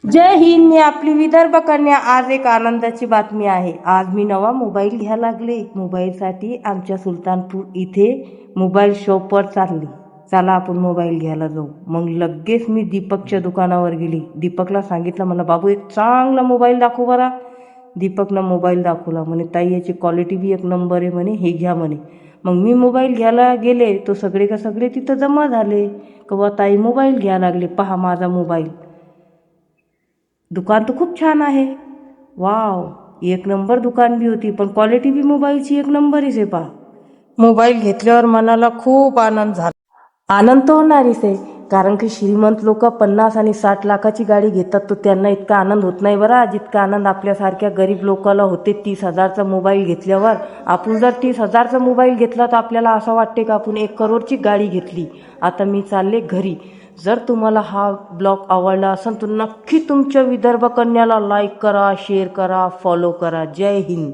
जय हिंद. मी आपली विदर्भ कन्या. आज एक आनंदाची बातमी आहे. आज मी नवा मोबाईल घ्यायला लागले. मोबाईलसाठी आमच्या सुलतानपूर इथे मोबाईल शॉपवर चालली. चला आपण मोबाईल घ्यायला जाऊ. मग लगेच मी दीपकच्या दुकानावर गेली. दीपकला सांगितलं, मला बाबू एक चांगला मोबाईल दाखव बरा. दीपकनं मोबाईल दाखवला. म्हणे ताई याची क्वालिटी बी एक नंबर आहे म्हणे, हे घ्या म्हणे. मग मी मोबाईल घ्यायला गेले तो सगळे का सगळे तिथं जमा झाले. कवा ताई मोबाईल घ्यायला लागले, पहा माझा मोबाईल. दुकान तर खूप छान आहे. वाव, एक नंबर दुकान बी होती, पण क्वालिटी बी मोबाईलची एक नंबरच आहे पहा. मोबाईल घेतल्यावर मनाला खूप आनंद झाला. आनंद तर होणारच आहे, कारण की श्रीमंत लोक 50 आणि 60 लाखाची गाडी घेतात तर त्यांना इतका आनंद होत नाही बरा, जितका आनंद आपल्यासारख्या गरीब लोकांना होते 30,000चा मोबाईल घेतल्यावर. आपण जर 30,000चा मोबाईल घेतला तर आपल्याला असं वाटते का आपण 1 करोडची गाडी घेतली. आता मी चालले घरी. जर तुम्हाला हा ब्लॉग आवडला असेल तर नक्की तुमच्या विदर्भ कन्याला लाईक करा, शेअर करा, फॉलो करा. जय हिंद.